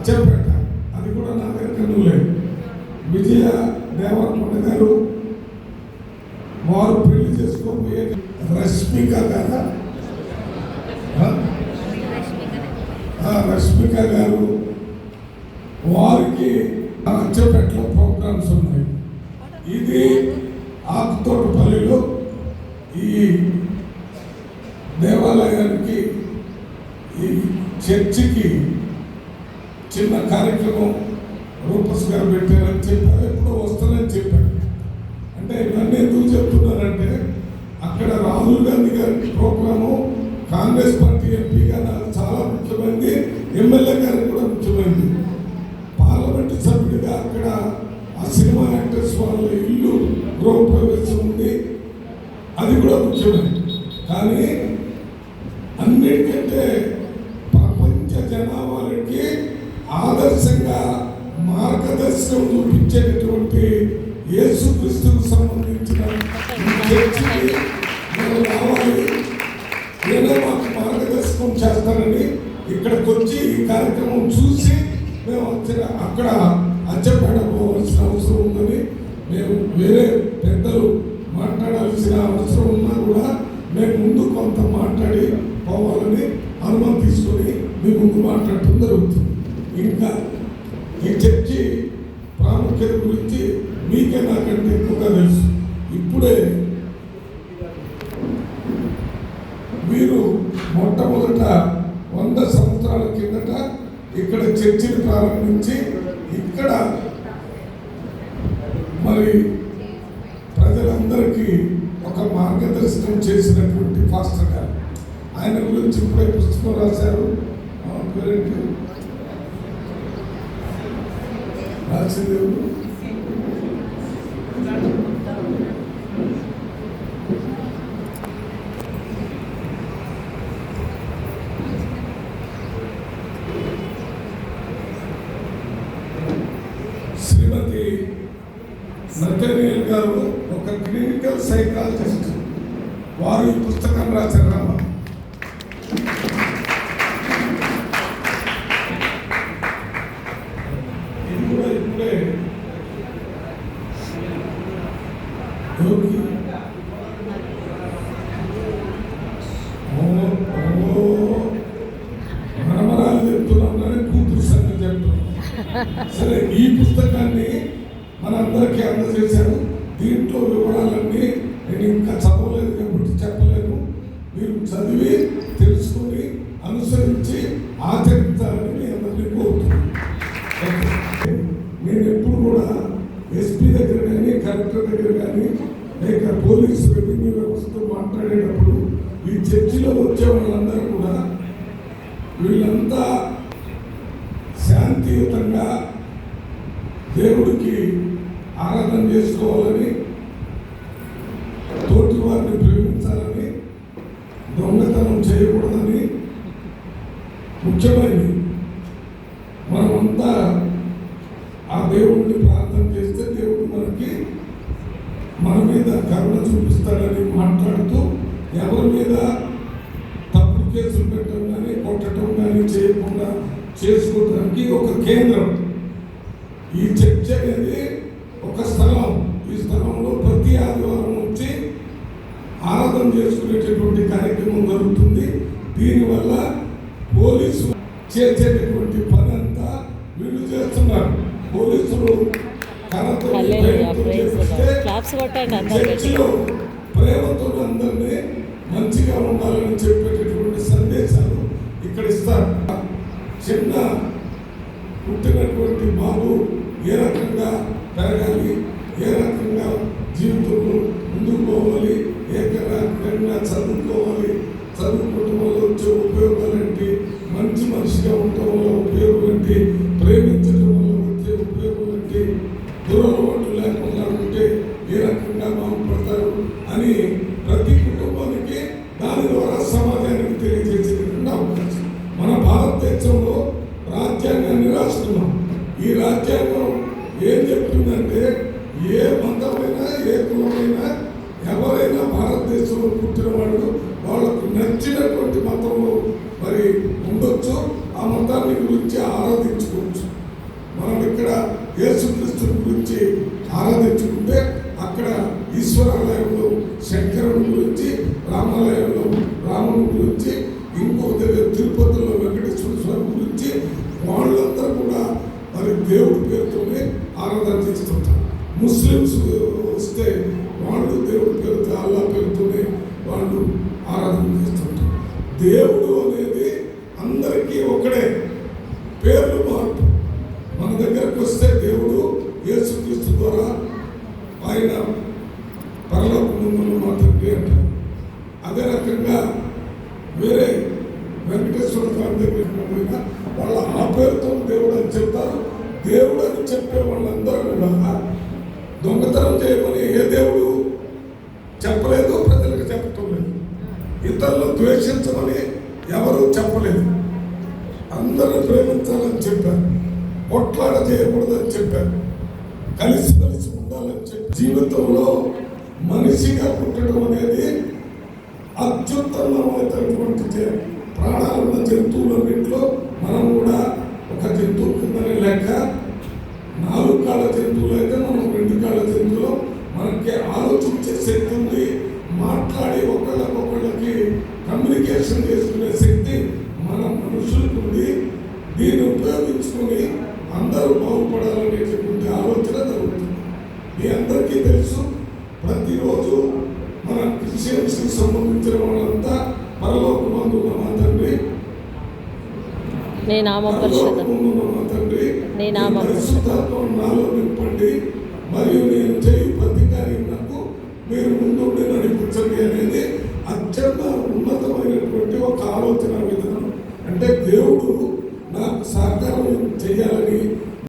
అచ్చంపేట, అది కూడా నా దగ్గర లేదు. విజయ దేవరకొండ గారు వారు పెళ్లి చేసుకోబోయే రష్మిక గారు, రష్మిక గారు వారికి అచ్చంపేటలో ప్రోగ్రామ్స్ ఉన్నాయి. ఇది ఆకుతోటపల్లిలో ఈ దేవాలయానికి ఈ చర్చికి చిన్న కార్యక్రమం రూపస్ గారు పెట్టారని చెప్పారు. ఎప్పుడో వస్తానని చెప్పారు. అంటే ఇవన్నీ ఎందుకు చెప్తున్నారంటే అక్కడ రాహుల్ గాంధీ గారి ప్రోగ్రాము కాంగ్రెస్ పార్టీ ఎంపీగా నాకు చాలా ముఖ్యమైనది, ఎమ్మెల్యే గారికి కూడా ముఖ్యమైనది. పార్లమెంటు సభ్యుడిగా అక్కడ ఆ సినిమా యాక్టర్స్ వాళ్ళ ఇల్లు గృహప్రవేశం ఉంది, అది కూడా ముఖ్యమైనది. కానీ అన్నిటికంటే ప్రపంచ జనాభాకి ఆదర్శంగా మార్గదర్శకం చూపించేటటువంటి యేసుక్రీస్తుకు సంబంధించిన చర్చికి మనం రావాలి, ఏదో మాకు మార్గదర్శకం చేస్తారని ఇక్కడికి వచ్చి ఈ కార్యక్రమం చూసి మేము అక్కడ అచ్చంపేట పోవాల్సిన అవసరం ఉందని, మేము వేరే పెద్దలు మాట్లాడాల్సిన అవసరం ఉన్నా కూడా మేము ముందు కొంత మాట్లాడి పోవాలని అనుమతి తీసుకొని మీ ముందు మాట్లాడటం జరుగుతుంది. ఇంకా ఈ చర్చి ప్రాముఖ్యత గురించి మీకే నాకంటే ఎక్కువగా తెలుసు. ఇప్పుడే మీరు మొట్టమొదట 100 సంవత్సరాల కిందట ఇక్కడ చర్చిని ప్రారంభించి ఇక్కడ మరి ప్రజలందరికీ ఒక మార్గదర్శనం చేసినటువంటి పాస్టర్ గారు. ఆయన గురించి ఇప్పుడే పుస్తకం రాశారు. రాసేదేవుడు శ్రీమతి నతనీయల్ గారు ఒక క్లినికల్ సైకాలజిస్ట్. వారు ఈ పుస్తకం రాశారు. ఇది కూడా ఇప్పుడే మనమరాలు చెప్తున్నాం, కూతురు సంగతి చెప్తున్నాం. సరే, ఈ పుస్తకాన్ని మనందరికీ అందజేశాను. దీంట్లో వివరాలన్నీ నేను ఇంకా చదవలేదు కాబట్టి చెప్పలేను. మీరు చదివి తెలుసుకొని అనుసరించి ఆచరించాలని మీ అందరినీ కోరుతున్నాను. నేను ఎప్పుడు కూడా ఎస్పీ దగ్గర కానీ కలెక్టర్ దగ్గర కానీ లేక పోలీసు రెవెన్యూ వ్యవస్థతో మాట్లాడేటప్పుడు ఈ చర్చిలో వచ్చే వాళ్ళందరూ కూడా వీళ్ళంతా శాంతియుతంగా దేవుడికి ఆరాధన చేసుకోవాలని, తోటి వారిని ప్రేమించాలని, దొంగతనం చేయకూడదని ముఖ్యమైనది. మనమంతా ఆ దేవుడిని ప్రార్థన చేస్తే దేవుడు మనకి మన మీద కరుణ చూపిస్తాడని మాట్లాడుతూ ఎవరి మీద తప్పుడు కేసులు పెట్టడం కానీ కొట్టడం కానీ చేయకుండా చేసుకోవడానికి ఒక కేంద్రం ఈ చర్చ అనేది ఒక స్థలం. ఈ స్థలంలో ప్రతి ఆదివారం వచ్చి ఆరాధన చేసుకునేటటువంటి కార్యక్రమం జరుగుతుంది. దీనివల్ల పోలీసు చేసేటటువంటి పని అంతా వీళ్ళు చేస్తున్నారు. పోలీసులు కనతో చర్చిలో ప్రేమతో అందరినీ మంచిగా ఉండాలని చెప్పేటటువంటి సందేశాలు ఇక్కడ ఇస్తారు. చిన్న పుట్టినటువంటి బాబు ఏ రకంగా పెరగాలి, ఏ రకంగా జీవితంలో ముందుకు పోవాలి, ఏ రకంగా చదువుకోవాలి, చదువుకోవటం వల్ల వచ్చే ఉపయోగాలు ఏంటి, మంచి మనిషిగా ఉండటం వల్ల ఉపయోగం ఏంటి, ప్రేమించడం వల్ల వచ్చే ఉపయోగం ఏంటి, దురలవాట్లు లేకుండా ఉంటే ఏ రకంగా బాగుపడతారు అని ప్రతి కుటుంబానికి దాని ద్వారా సమాజానికి తెలియజేసేటువంటి అవకాశం. మన భారతదేశంలో రాజ్యాంగాన్ని రాస్తున్నాం. ఈ రాజ్యాంగం ఏం చెప్తుందంటే ఏ మతమైనా ఏ కులమైనా ఎవరైనా భారతదేశంలో పుట్టిన వాళ్ళు వాళ్ళకు నచ్చినటువంటి మతంలో మరి ఉండొచ్చు, ఆ మతాన్ని గురించి ఆరాధించుకోవచ్చు. యేసుక్రీస్తు గురించి ఆరాధించుకుంటే అక్కడ ఈశ్వరాలయంలో శంకరుని గురించి, రామాలయంలో రాముని గురించి, ఇంకో దగ్గర తిరుపతిలో వెంకటేశ్వర స్వామి గురించి వాళ్ళందరూ కూడా మరి దేవుడి పేరుతోనే ఆరాధన చేస్తుంటారు. ముస్లిమ్స్ వస్తే వాళ్ళు దేవుడి పేరుతో అల్లా పేరుతోనే వాళ్ళు ఆరాధన చేస్తుంటారు. దేవుడు అనేది అందరికీ ఒకడే, పేర్లు మార్పు. మన దగ్గరకు వస్తే దేవుడు యేసుక్రీస్తు ద్వారా ఆయన పరలోకమున్న మా తండ్రి అంటారు. అదే రకంగా వేరే వెంకటేశ్వర స్వామి దగ్గర పోయినా వాళ్ళ ఆ పేరుతో దేవుడు అని చెప్తారు. దేవుడు అని చెప్పే వాళ్ళందరూ కూడా దొంగతనం చేయమని ఏ దేవుడు చెప్పలేదు, ప్రజలకు చెప్పటం లేదు. ఇతరులు ద్వేషించమని ఎవరు చెప్పలేదు. అందరూ ప్రేమించాలని చెప్పారు, కొట్లాడ చేయకూడదని చెప్పారు, కలిసిమెలిసి ఉండాలని చెప్పి జీవితంలో మనిషిగా పుట్టడం అనేది అత్యుత్తమమైనటువంటి ప్రాణాలున్న జంతువులన్నింటిలో మనం కూడా ఒక జంతువు కిందనే లేక, 4 కాళ్ళ జంతువులు అయితే మనం 2 కాళ్ళ జంతువులు. మనకి ఆలోచించే శక్తి ఉంది, మాట్లాడి ఒకళ్ళకి కమ్యూనికేషన్ చేసుకునే శక్తి మన మనుషులకు ఉంది. దీన్ని ఉపయోగించుకొని అందరూ బాగుపడాలనేటటువంటి ఆలోచన జరుగుతుంది. మీ అందరికీ తెలుసు, ప్రతిరోజు మన క్రిస్టియన్స్కి సంబంధించిన వాళ్ళంతా పరలోకమందు ఉన్న మా తండ్రి, నీ నామం పరిశుద్ధాత్మను నాలో నింపండి, మరియు నేను చేయు ప్రతి కార్యమునకు మీరు ముందుండి నడిపించండి అనేది అత్యంత ఉన్నతమైనటువంటి ఒక ఆలోచన విధానం. అంటే దేవుడు నాకు సహకారం చేయాలి.